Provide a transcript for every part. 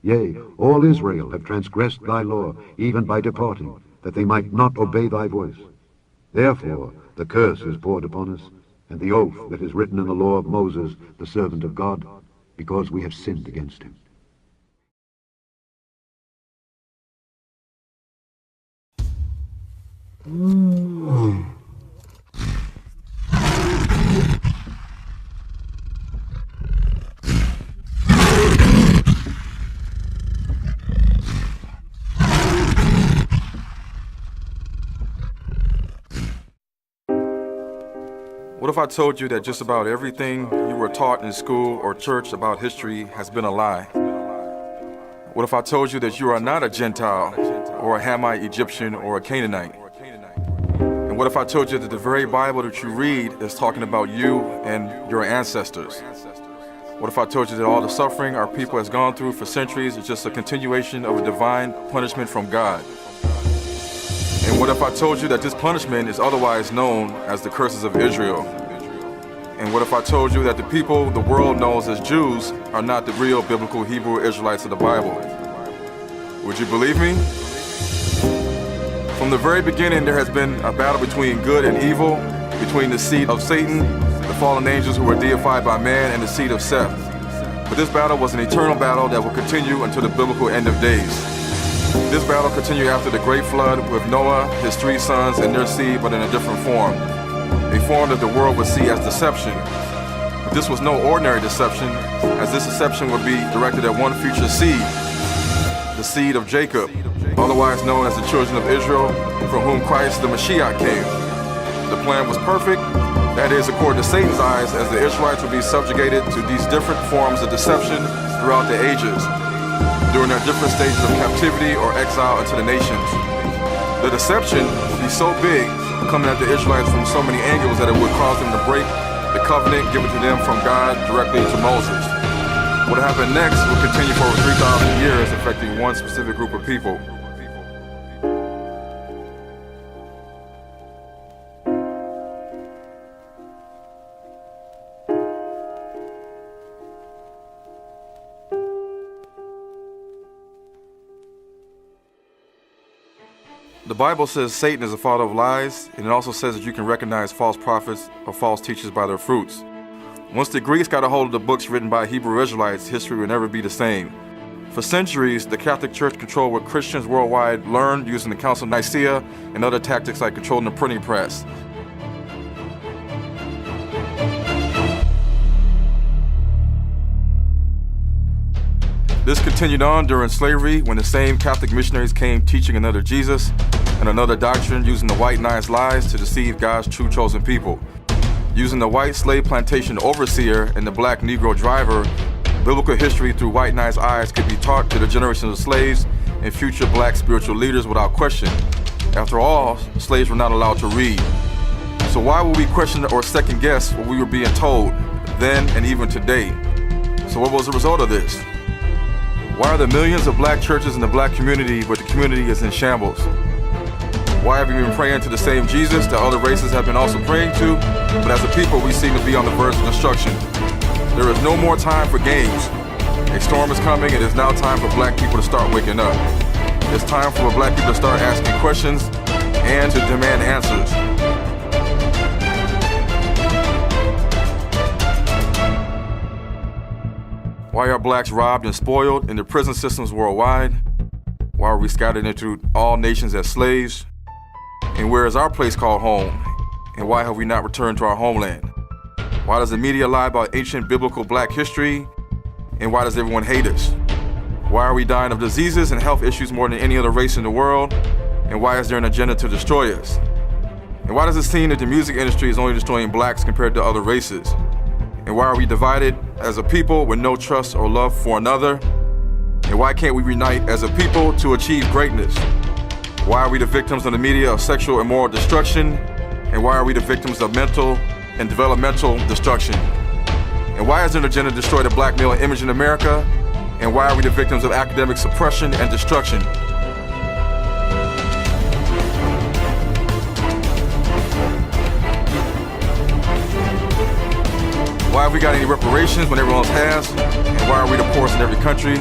Yea, all Israel have transgressed thy law, even by departing, that they might not obey thy voice. Therefore the curse is poured upon us, and the oath that is written in the law of Moses, the servant of God, because we have sinned against him. What if I told you that just about everything you were taught in school or church about history has been a lie? What if I told you that you are not a Gentile or a Hamite Egyptian or a Canaanite? And what if I told you that the very Bible that you read is talking about you and your ancestors? What if I told you that all the suffering our people has gone through for centuries is just a continuation of a divine punishment from God? And what if I told you that this punishment is otherwise known as the curses of Israel? And what if I told you that the people the world knows as Jews are not the real biblical Hebrew Israelites of the Bible? Would you believe me? From the very beginning, there has been a battle between good and evil, between the seed of Satan, the fallen angels who were deified by man, and the seed of Seth. But this battle was an eternal battle that will continue until the biblical end of days. This battle continued after the great flood with Noah, his 3 sons, and their seed, but in a different form. A form that the world would see as deception. But this was no ordinary deception, as this deception would be directed at one future seed, the seed of Jacob, otherwise known as the children of Israel, from whom Christ the Mashiach came. The plan was perfect, that is, according to Satan's eyes, as the Israelites would be subjugated to these different forms of deception throughout the ages, during their different stages of captivity or exile into the nations. The deception would be so big, coming at the Israelites from so many angles, that it would cause them to break the covenant given to them from God directly to Moses. What happened next will continue for over 3,000 years, affecting one specific group of people. The Bible says Satan is the father of lies, and it also says that you can recognize false prophets or false teachers by their fruits. Once the Greeks got a hold of the books written by Hebrew Israelites, history would never be the same. For centuries, the Catholic Church controlled what Christians worldwide learned using the Council of Nicaea and other tactics like controlling the printing press. This continued on during slavery, when the same Catholic missionaries came teaching another Jesus and another doctrine, using the white man's lies to deceive God's true chosen people. Using the white slave plantation overseer and the black Negro driver, biblical history through white man's eyes could be taught to the generations of slaves and future black spiritual leaders without question. After all, slaves were not allowed to read. So why would we question or second guess what we were being told then and even today? So what was the result of this? Why are there millions of black churches in the black community, but the community is in shambles? Why have we been praying to the same Jesus that other races have been also praying to, but as a people we seem to be on the verge of destruction? There is no more time for games. A storm is coming, and it is now time for black people to start waking up. It's time for black people to start asking questions and to demand answers. Why are blacks robbed and spoiled in the prison systems worldwide? Why are we scattered into all nations as slaves? And where is our place called home? And why have we not returned to our homeland? Why does the media lie about ancient biblical black history? And why does everyone hate us? Why are we dying of diseases and health issues more than any other race in the world? And why is there an agenda to destroy us? And why does it seem that the music industry is only destroying blacks compared to other races? And why are we divided as a people with no trust or love for another? And why can't we unite as a people to achieve greatness? Why are we the victims of the media of sexual and moral destruction? And why are we the victims of mental and developmental destruction? And why is there an agenda to destroy the black male image in America? And why are we the victims of academic suppression and destruction? Why have we got any reparations when everyone else has? And why are we the poorest in every country?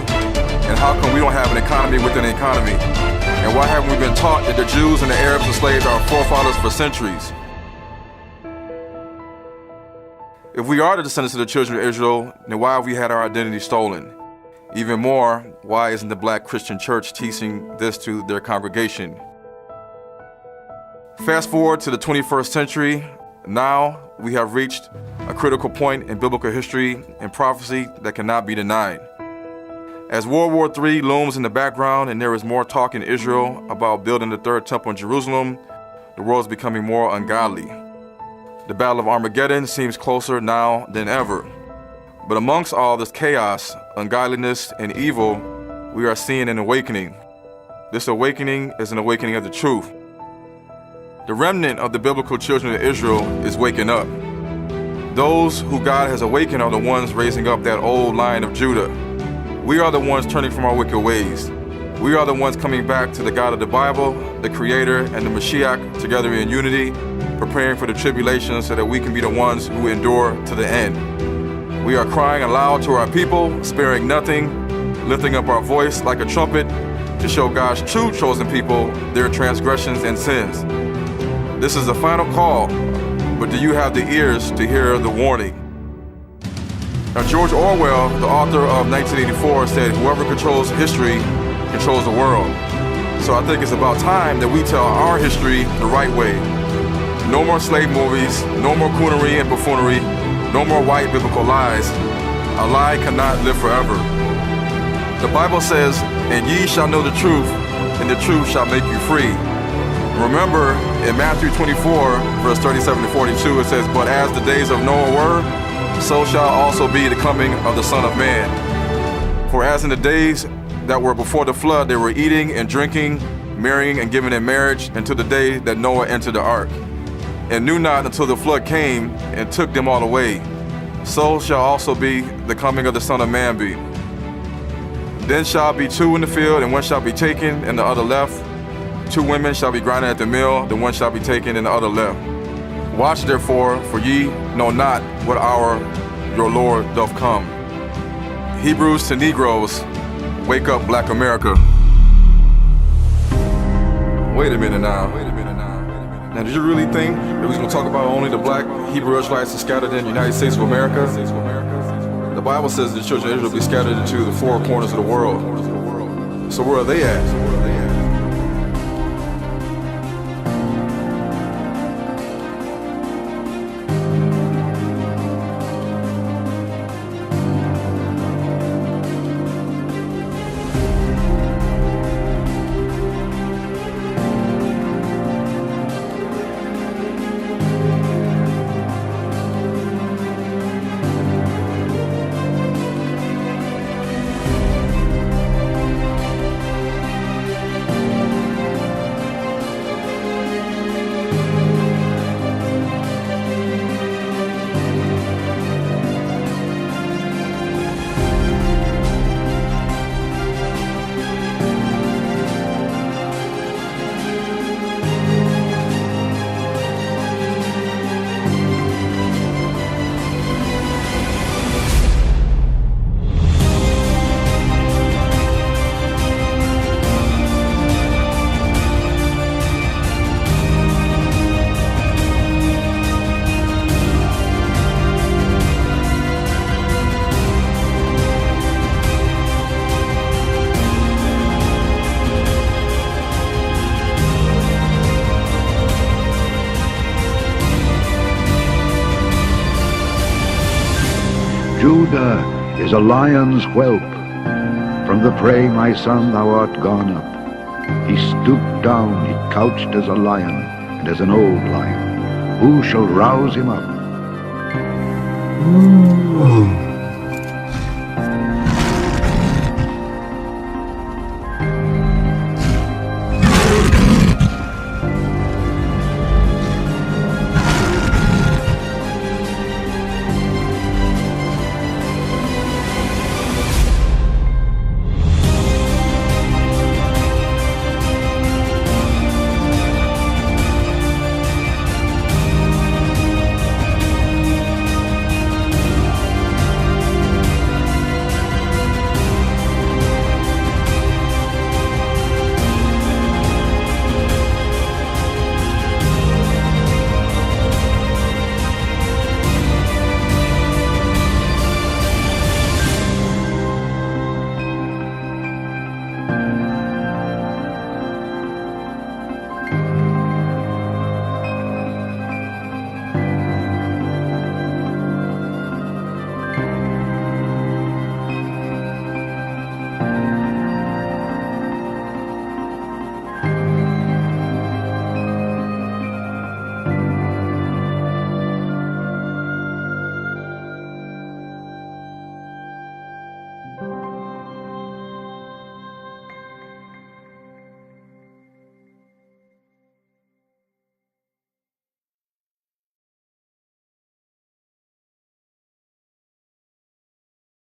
And how come we don't have an economy within an economy? And why haven't we been taught that the Jews and the Arabs enslaved our forefathers for centuries? If we are the descendants of the children of Israel, then why have we had our identity stolen? Even more, why isn't the Black Christian church teaching this to their congregation? Fast forward to the 21st century. Now we have reached a critical point in biblical history and prophecy that cannot be denied. As World War III looms in the background and there is more talk in Israel about building the third temple in Jerusalem, the world is becoming more ungodly. The Battle of Armageddon seems closer now than ever. But amongst all this chaos, ungodliness, and evil, we are seeing an awakening. This awakening is an awakening of the truth. The remnant of the biblical children of Israel is waking up. Those who God has awakened are the ones raising up that old line of Judah. We are the ones turning from our wicked ways. We are the ones coming back to the God of the Bible, the Creator, and the Mashiach together in unity, preparing for the tribulation so that we can be the ones who endure to the end. We are crying aloud to our people, sparing nothing, lifting up our voice like a trumpet to show God's true chosen people their transgressions and sins. This is the final call, but do you have the ears to hear the warning? Now, George Orwell, the author of 1984, said, "Whoever controls history controls the world." So I think it's about time that we tell our history the right way. No more slave movies, no more coonery and buffoonery, no more white biblical lies. A lie cannot live forever. The Bible says, "And ye shall know the truth, and the truth shall make you free." Remember, in Matthew 24, verse 37 to 42, it says, "But as the days of Noah were, so shall also be the coming of the Son of Man. For as in the days that were before the flood, they were eating and drinking, marrying and giving in marriage, until the day that Noah entered the ark, and knew not until the flood came and took them all away. So shall also be the coming of the Son of Man be. Then shall be two in the field, and one shall be taken, and the other left. Two women shall be grinding at the mill, the one shall be taken, and the other left. Watch therefore, for ye know not what hour your Lord doth come." Hebrews to Negroes, wake up, Black America. Wait a minute now. Now, did you really think that we was going to talk about only the Black Hebrew Israelites scattered in the United States of America? The Bible says the children of Israel will be scattered into the four corners of the world. So where are they at? Judah is a lion's whelp. From the prey, my son, thou art gone up. He stooped down, he couched as a lion, and as an old lion. Who shall rouse him up?